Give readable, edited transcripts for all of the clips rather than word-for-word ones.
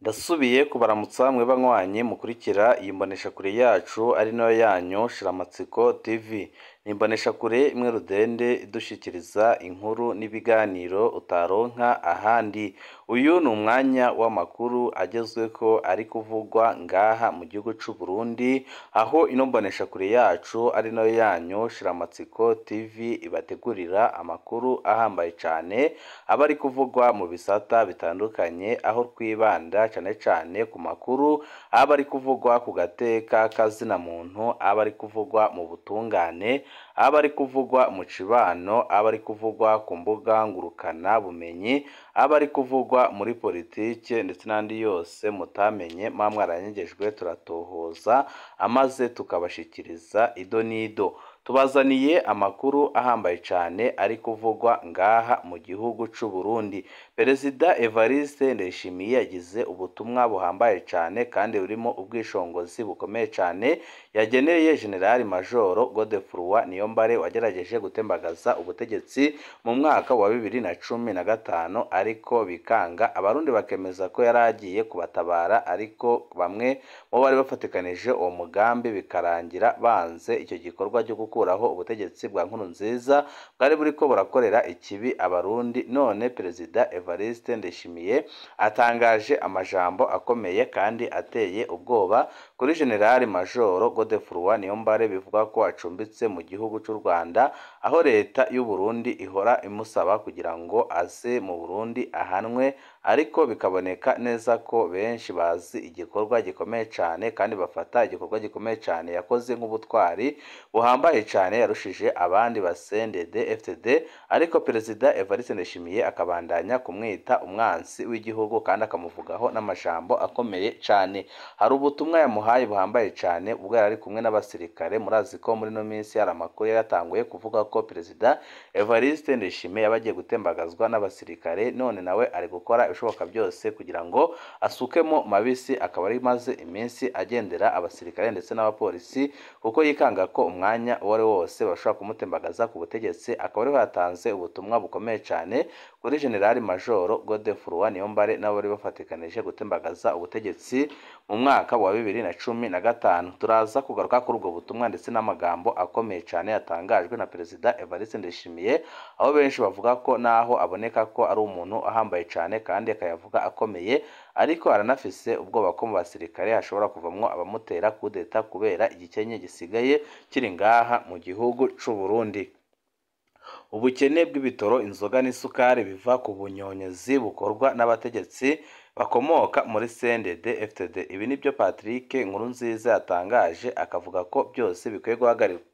Ndasubiye kubaramutsa mwe banywanyi mukurikira iyi mboneshakure yacu ari nayo yanyu Shiramatsiko TV. Ni imboneshakure imwe rudende idushikiriza inkuru n'ibiganiro utaronka ahandi. Uyu ni umwanya w'amakuru agezweko ari kuvugwa ngaha mu gihugu c'u Burundi, aho ino mboneshakure yacu ari nayo yanyu Shiramatsiko TV ibategurira amakuru ahambaye cane aba ari kuvugwa mu bisata bitandukanye, aho twibanda cane cane ku makuru aba ari kuvugwa ku gateka kazina muntu, aba ari kuvugwa mu butungane, aba ari kuvugwa mu cibano, aba ari kuvugwa ku mbuga ngurukana bumenyi, aba ari kuvugwa muri politike ndetse n'andi yose mutamenye mwaranyegejwe turatohoza amaze tukabashikiriza ido nido. Tubazaniye amakuru ahambaye cane ari kuvugwa ngaha mu gihugu c'u Burundi. Perezida Evariste Ndayishimiye yagize ubutumwa buhambaye cane kandi burimo ubwishongozi bukomeye cane yageneye General Major Godefroid Niyombare wagerageje gutembagaza ubutegetsi mu mwaka wa 2015, ariko bikanga abarundi bakemeza ko yaragiye kubatabara, ariko bamwe mu bari bafatikanije uwo mugambi bikarangira banze icyo gikorwa cyo gukuraho ubutegetsi bwa Nkurunziza bwari buriko burakorera ikibi abarundi. None Perezida Evariste Ndayishimiye atangaje amajambo akomeye kandi ateye ubwoba kuri General Major Godefroid Niyombare, bivuga ko acumbitse mu gihugu c'u Rwanda, aho leta y'u Burundi ihora imusaba kugira ngo aze mu Burundi ahanwe, ariko bikaboneka neza ko benshi bazi igikorwa gikomeye cane kandi bafata igikorwa gikomeye cane yakoze nk'ubutwari buhambaye cane yarushije abandi basendede FTD, ariko Perezida Evariste Ndayishimiye akabandanya kumwita umwansi w'igihugu kandi akamuvugaho n'amajambo akomeye cane. Hari ubutumwa yamuhaye buhambaye cane ubwo yari kumwe n'abasirikare. Murazi ko muri no minsi hari amakuru yatanguye kuvuga ko Perezida Evariste Ndayishimiye yabagiye gutembagazwa n'abasirikare, none nawe ari gukora ibishoboka byose kugira ngo asukemo mabisi, akaba ari maze iminsi agendera abasirikare ndetse n'abapolisi kuko yikanga ko umwanya uwari wose bashobora kumutembagaza ku butegetsi. Akaba ari batanze ubutumwa bukomeye cane kuri General Major Godefroid Niyombare nabo bari bafatikanije gutembagaza ubutegetsi mu mwaka wa 2015. Turaza kugaruka kuri ubwo butumwa ndetse n'amagambo akomeye cane yatangajwe na Perezida Evariste Ndayishimiye, aho benshi bavuga ko naho aboneka ko ari umuntu ahambaye cane kandi akayavuga akomeye, ariko aranafise ubwoba ko mu basirikare hashobora kuvamwo abamutera kudeta kubera igikenye gisigaye kiri ngaha mu gihugu c'u Burundi. Ubukene bw'ibitoro, inzoga n'isukari biva ku bunyonyezi bukorwa n'abategetsi bakomoka muri CNDD FTD. Ibi nibyo Patrick Nkurunziza yatangaje, akavuga ko byose bikwiye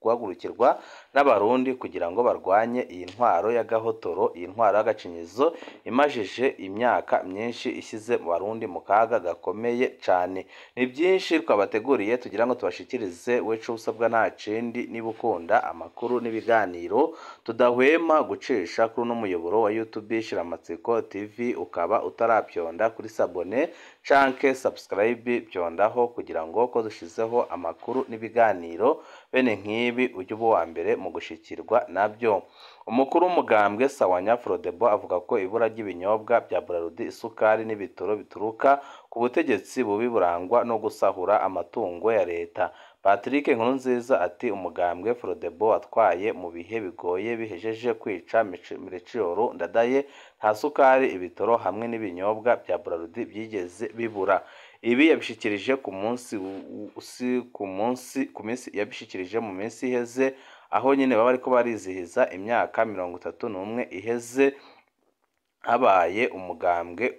guhagurukirwa n'abarundi kugira ngo barwanye iyi ntwaro y'agahotoro, iyi ntwaro y'agacinyizo imajije imyaka myinshi ishyize mu barundi mu kaga gakomeye cane. Ni byinshi twabateguriye tugira ngo tubashikirize, weco usabwa nta kindi niba ukunda amakuru n'ibiganiro tudahwema gucisha kuri no muyoboro wa YouTube Shiramatsiko TV, ukaba utarapyonda kuri sabone canke subscribe byondaho kugira ngo ko dushizeho amakuru n'ibiganiro bene nk'ibi ujye uba wa mbere mu gushikirwa nabyo. Umukuru w'umugambwe Sawanya Frodebo avuga ko ibura ry'ibinyobwa bya Braludi, isukari n'ibitoro bituruka ku butegetsi bubi burangwa no gusahura amatungo ya leta. Patrick Nkurunziza ati umugambwe Frodebo watwaye mu bihe bigoye bihejeje kwica Melchior Ndadaye, nta sukari, ibitoro hamwe n'ibinyobwa bya Braludi byigeze bibura. Ibi yabishikirije ku minsi yabishikirije mu minsi iheze, aho nyine baba ariko barizihiza imyaka 31 iheze habaye umugambwe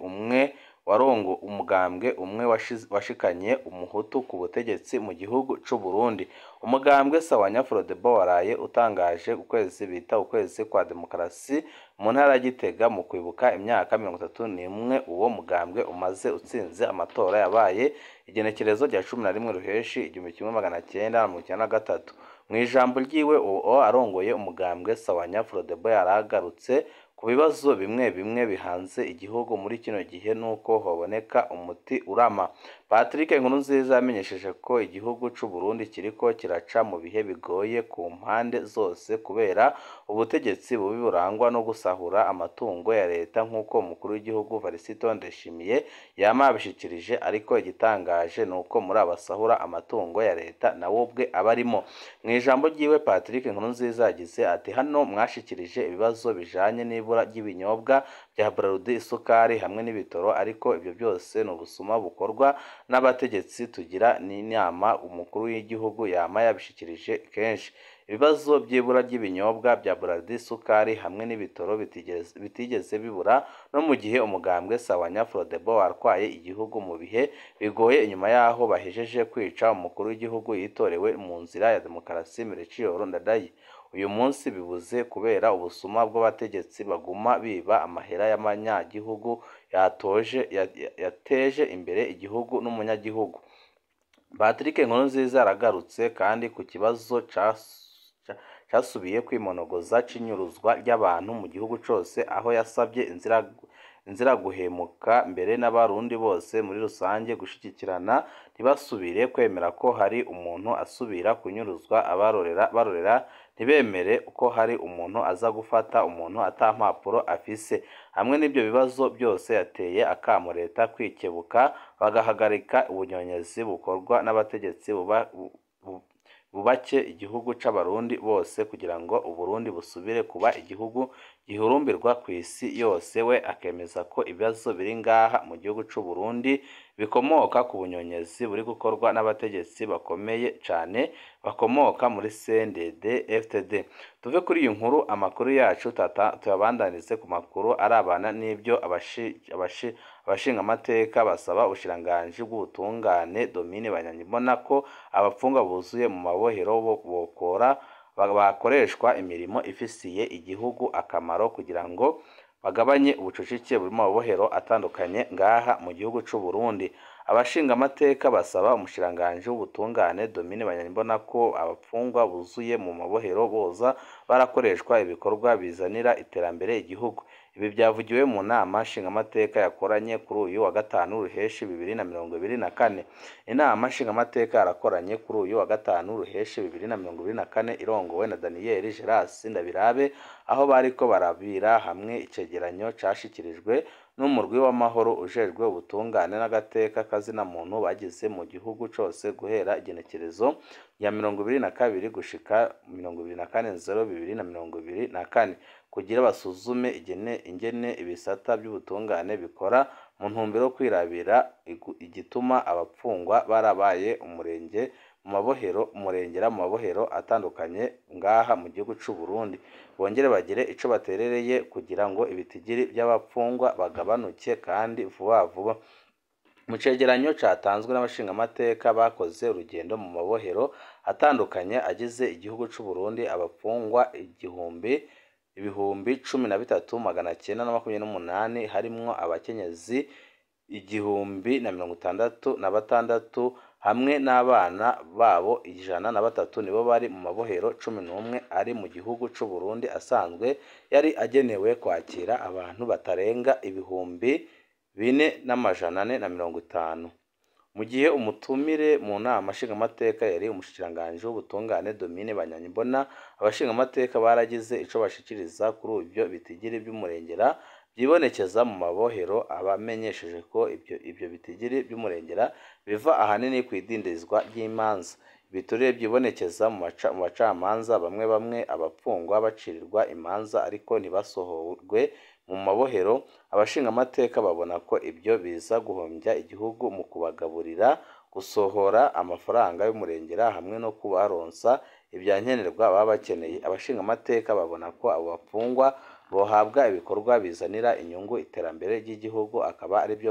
umwe washikanye umuhutu ku butegetsi mu gihugu c'u Burundi. Umugambwe Sawanya Frodebo waraye utangaje ukwezi bita ukwezi kwa demokarasi mu ntara ya Gitega mu kwibuka imyaka 31 uwo mugambwe umaze utsinze amatora yabaye igenekerezo rya 11 ruheshi 1993. Mu ijambo ryiwe uwo arongoye umugambwe Sawanya Frodebo yaragarutse ku bibazo bimwe bimwe bihanze igihugu muri kino gihe nuko haboneka umuti urama. Patrick Nkurunziza yamenyesheje ko igihugu c'u Burundi kiriko kiraca mu bihe bigoye ku mpande zose kubera ubutegetsi bubi burangwa no gusahura amatungo ya leta nk'uko umukuru w'igihugu Varisito Ndayishimiye yama yabishikirije, ariko igitangaje nuko muri abasahura amatungo ya leta nawe ubwe abarimo. Mu ijambo ryiwe Patrick Nkurunziza yagize ati hano mwashikirije ibibazo bijanye n'ibura ry'ibinyobwa bya Braludi, isukari hamwe n'ibitoro, ariko ibyo byose ni ubusuma bukorwa n'abategetsi tugira n'inama umukuru w'igihugu yama yabishikirije kenshi. Ibibazo by'ibura ry'ibinyobwa bya Braludi, isukari hamwe n'ibitoro bitigeze bibura no mu gihe umugambwe Sawanya Frodebo warwaye igihugu mu bihe bigoye inyuma yaho bahejeje kwica umukuru w'igihugu yitorewe mu nzira ya demokarasi Melchior Ndadaye. Uyu munsi bibuze kubera ubusuma bw'abategetsi baguma biba amahera y'amanyagihugu yateje imbere igihugu n'umunyagihugu. Patrick Nkurunziza yaragarutse kandi ku kibazo casubiye kwimonogoza c'inyuruzwa ry'abantu mu gihugu cose, aho yasabye inzira guhemuka mbere n'abarundi bose muri rusange gushigikirana ntibasubire kwemera ko hari umuntu asubira kunyuruzwa. Barorera ntibemere ko hari umuntu aza gufata umuntu ata mpapuro afise. Hamwe n'ibyo bibazo byose yateye akamo leta kwikebuka bagahagarika ubunyonyezi bukorwa n'abategetsi bubake igihugu c'abarundi bose kugira ngo Uburundi busubire kuba igihugu gihurumbirwa ku isi yose. We akemeza ko ibibazo biri ngaha mu gihugu c'u Burundi bikomoka ku bunyonyezi buri gukorwa n'abategetsi bakomeye cane bakomoka muri CNDD FDD. Tuve kuri iyi nkuru, amakuru yacu tuyabandanize ku makuru arabana n'ibyo abashinga amateka basaba ubushikiranganji bw'ubutungane Domine Banyankimbona ko abapfungwa buzuye mu mabohero bakoreshwa imirimo ifisiye igihugu akamaro kugira ngo bagabanye ubucucike buri mu mabohero atandukanye ngaha mu gihugu c'u Burundi. Abashinga amateka basaba umushikiranganji w'ubutungane Domine Banyankimbona ko abapfungwa buzuye mu mabohero boza barakoreshwa ibikorwa bizanira iterambere igihugu. Ibi byavugiwe mu nama nshingamateka yakoranye kuri uyu wa gatanu Ruheshi 2024. Inama nshingamateka yarakoranye kuri uyu wa gatanu Ruheshi 2024 irongowe na Daniel Geras Ndabirabe, aho bariko barabira hamwe icegeranyo cashikirijwe n'umurwi w'amahoro ujejwe ubutungane n'agateka kazina muntu bagize mu gihugu cose guhera igenekerezo ya 2022 gushika 24/0/2024 kugira basuzume ingene ibisata by'ubutungane bikora mu ntumbero kwirabira igituma abapfungwa barabaye umurengera mu mabohero atandukanye ngaha mu gihugu c'u Burundi, bongere bagire ico baterereye kugira ngo ibitigiri by'abapfungwa bagabanuke kandi vuba vuba. Mu cegeranyo catanzwe n'abashinga amateka bakoze urugendo mu mabohero atandukanye agize igihugu c'u Burundi, abapfungwa ibihumbi 13,928 harimwo abakenyezi 1,066 hamwe n'abana babo 103 nibo bari mu mabohero 11 ari mu gihugu c'u Burundi asanzwe yari agenewe kwakira abantu batarenga 4,450. Mu gihe umutumire mu nama nshingamateka yari umushikiranganji w'ubutungane Domine Banyankimbona, abashinga amateka baragize ico bashikiriza kuri ibyo bitigiri by'umurengera byibonekeza mu mabohero. Abamenyesheje ko ibyo bitigiri by'umurengera biva ahanini ku idindizwa ry'imanza. Ibiturire byibonekeza mu bacamanza bamwe abapfungwa bacirirwa imanza ariko ntibasohorwe mu mabohero. Abashinga amateka babona ko ibyo biza guhombya igihugu mu kubagaburira, gusohora amafaranga y'umurengera hamwe no kubaronsa ibyankenerwa baba bakeneye. Abashinga amateka babona ko abo bapfungwa bohabwa ibikorwa bizanira inyungu iterambere ry'igihugu, akaba ari byo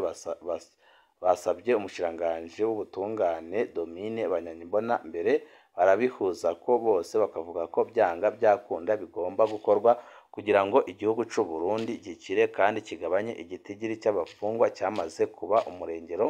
basabye umushikiranganji w'ubutungane Domine Banyankimbona. Mbere barabihuza ko bose bakavuga ko byanga byakunda bigomba gukorwa kugira ngo igihugu c'u Burundi gikire kandi kigabanye igitigiri cy'abafungwa cyamaze kuba umurengero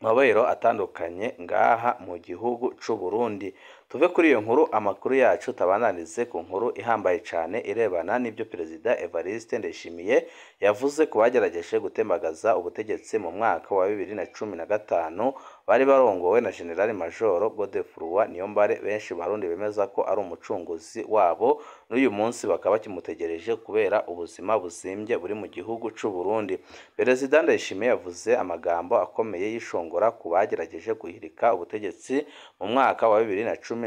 mabohero atandukanye ngaha mu gihugu c'u Burundi. Tuve kuri iyo nkuru amakuru yacu tabananize ku nkuru ihambaye cyane irebana n'ibyo Perezida Evariste Ndayishimiye yavuze ku bagerageje gutembagaza ubutegetsi mu mwaka wa 2015 bari barongowe na General Major Godefroid Niyombare. Benshi barundi bemeza ko ari umucunguzi wabo n'uyu munsi bakaba kimutegereje kubera ubuzima buzimbye buri mu gihugu c'u Burundi. Perezida Ndayishimiye yavuze amagambo akomeye yishongora ku bagerageje guhirika ubutegetsi mu mwaka wa 2015.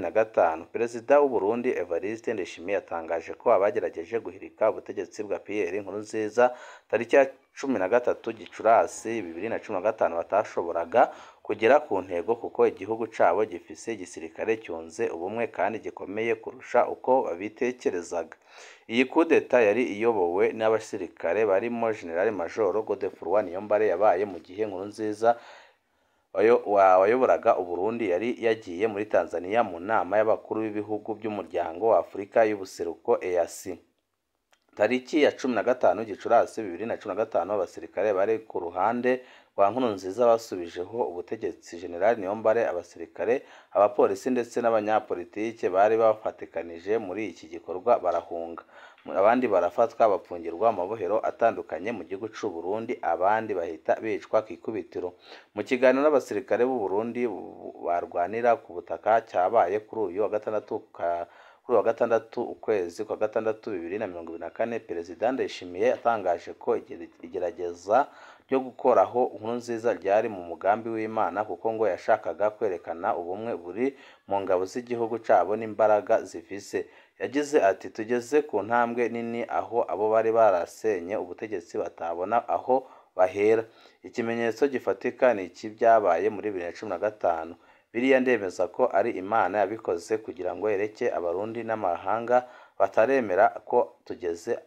Perezida w'u Burundi Evariste Ndayishimiye yatangaje ko abagerageje guhirika ubutegetsi bwa Pierre Nkurunziza tariki ya 13 Gicurasi 2015 batashoboraga kugera ku ntego kuko igihugu cabo gifise igisirikare cyunze ubumwe kandi gikomeye kurusha uko babitekerezaga. Iyi kudeta yari iyobowe n'abasirikare barimo General Major Godefroid Niyombare yabaye mu gihe Nkurunziza wayoboraga u Burundi yari yagiye muri Tanzania mu nama y'abakuru b'ibihugu by'umuryango wa Afurika y'ubuseruko EAC. Tariki ya 15 Gicurasi 2015 abasirikare bari ku ruhande rwa Nkurunziza basubijeho ubutegetsi. General Niyombare, abasirikare, abapolisi ndetse n'abanyapolitike bari bafatikanije muri iki gikorwa barahunga. Abandi barafatwa bapfungirwa amabohero atandukanye mu gihugu c'u Burundi, abandi bahita bicwa kwikubitiro. Mu kiganiro n'abasirikare b'u Burundi barwanira ku butaka cyabaye kuri uyu wa gatandatu ukwezi kwa gatandatu 2024, Perezida Ndayishimiye yatangaje ko igerageza ryo gukoraho Nkurunziza ryari mu mugambi w'Imana kuko ngo yashakaga kwerekana ubumwe buri mu ngabo z'igihugu cabo n'imbaraga zifise. Yagize ati tugeze ku ntambwe nini aho abo bari barasenye ubutegetsi batabona aho bahera. Ikimenyetso gifatika ni iki byabaye muri 2015. Biriya ndemeza ko ari Imana yabikoze kugira ngo yereke abarundi n'amahanga bataremera ko tugeze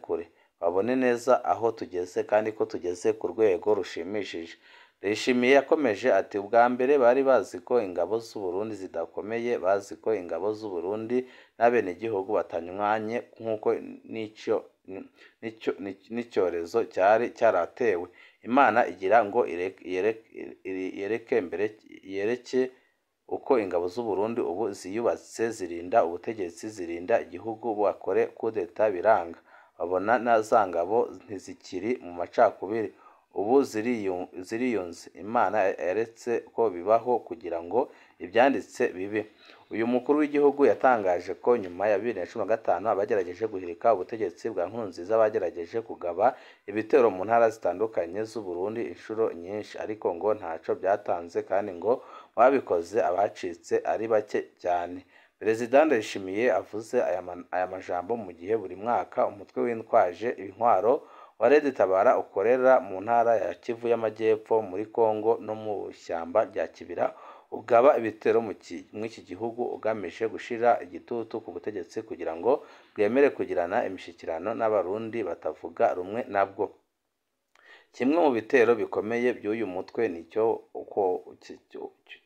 kure babone neza aho tugeze kandi ko tugeze ku rwego rushimishije. Ndayishimiye yakomeje ati ubwa mbere bari bazi ko ingabo z'u Burundi zidakomeye, bazi ko ingabo z'u Burundi n'abenegihugu batanywanye nk'uko n'icyorezo cyari cyaratewe. Imana igira ngo yereke uko ingabo z'u Burundi ubu ziyubatse zirinda ubutegetsi, zirinda igihugu, bakore kudeta biranga. Babona na za ngabo ntizikiri mu macakubiri, ubu ziriyunze. Imana yaretse ko bibaho kugira ngo ibyanditse bibe. Uyu mukuru w'igihugu yatangaje ko nyuma ya 2015 abagerageje guhirika ubutegetsi bwa Nkurunziza bagerageje kugaba ibitero mu ntara zitandukanye z'u Burundi inshuro nyinshi, ariko ngo ntaco byatanze kandi ngo babikoze abacitse ari bake cyane. Perezida Ndayishimiye avuze aya majambo mu gihe buri mwaka umutwe witwaje intwaro wa Red Tabara ukorera mu ntara ya Kivu y'Amajyepfo muri Kongo no mu shyamba rya Kibira ugaba ibitero mu iki gihugu ugamije gushira igitutu ku butegetsi kugira ngo bwemere kugirana imishikirano n'abarundi batavuga rumwe nabwo. Kimwe mu bitero bikomeye by'uyu mutwe nicyo uko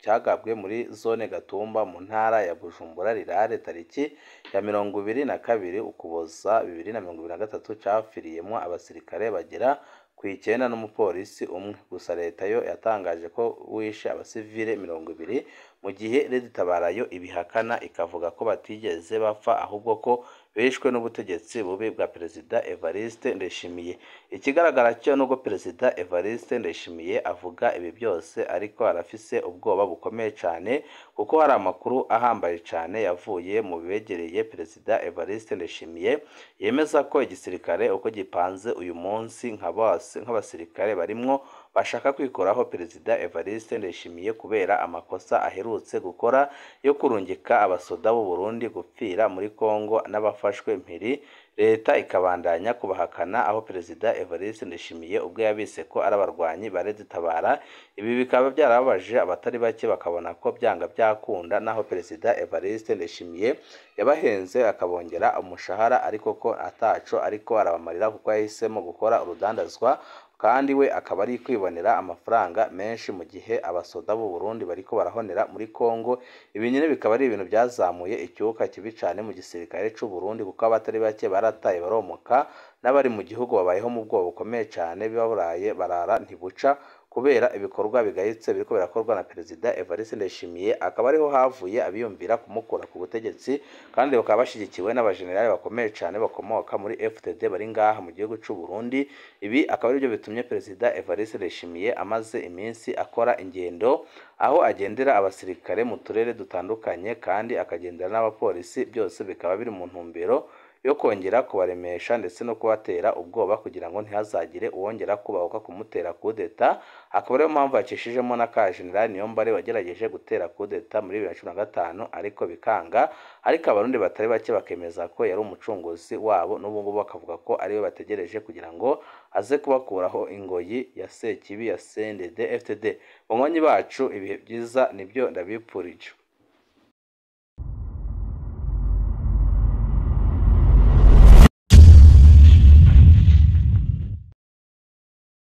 cyagabwe muri zone Gatumba mu ntara ya Bujumbura Rirare tariki ya 22 Ukuboza 2023 cyafiriyemo abasirikare bagera ku 9 n'umupolisi umwe. Gusa leta yo yatangaje ko wishe abasivile 20 mu gihe Red Tabara yo ibihakana ikavuga ko batigeze bapfa ahubwo ko bishwe n'ubutegetsi bubi bwa Perezida Evariste Ndayishimiye. Ikigaragara cyo nuko Perezida Evariste Ndayishimiye avuga ibi byose ariko arafise ubwoba bukomeye cyane kuko hari amakuru ahambaye cyane yavuye mu bibegereye Perezida Evariste Ndayishimiye yemeza ko igisirikare uko gipanze uyu munsi nk'abasirikare barimwo bashaka kwikoraho Perezida Evariste Ndayishimiye kubera amakosa aherutse gukora yo kurungika abasoda b'u Burundi gupfira muri Kongo n'abafashwe mpiri. Leta ikabandanya kubahakana aho Perezida Evariste Ndayishimiye ubwo yabise ko ari abarwanyi ba Red Tabara. Ibi bikaba byarababaje abatari bake bakabona ko byanga byakunda naho Perezida Evariste Ndayishimiye yabahenze akabongera umushahara ariko ko ataco ariko arabamarira kuko yahisemo gukora urudandazwa kandi we akaba ari kwibonera amafaranga menshi mu gihe abasoda b'u Burundi bariko barahonera muri Kongo. Ibi nyine bikaba ari ibintu byazamuye icyuka kibi cyane mu gisirikare cy'u Burundi kuko abatari bake barataye baromoka n'abari mu gihugu babayeho mu bwoba bukomeye cyane bibaburaye barara ntibuca kubera ibikorwa bigayitse biriko birakorwa na Perezida Evariste Ndayishimiye, akaba ariho havuye abiyumvira kumukura ku butegetsi kandi bakaba bashigikiwe n'abajenerali bakomeye cyane bakomoka muri FDD bari ngaha mu gihugu cy'u Burundi. Ibi akaba aribyo bitumye Perezida Evariste Ndayishimiye amaze iminsi akora ingendo aho agendera abasirikare mu turere dutandukanye kandi akagendera n'abapolisi, byose bikaba biri mu ntumbero yo kongera kubaremesha ndetse no kubatera ubwoba kugira ngo ntihazagire uwongera kubahuka kumutera kudeta. Akaba ariyo mpamvu yacishijemo na ka General Niyombare wagerageje gutera kudeta muri 2015 ariko bikanga, ariko abarundi batari bake bakemeza ko yari umucunguzi wabo, n'ubu ngubu bakavuga ko ariwe bategereje kugira ngo aze kubakuraho ingoyi ya Sekibi ya CNDD FDD. Banywanyi bacu, ibihe byiza nibyo ndabipfurije.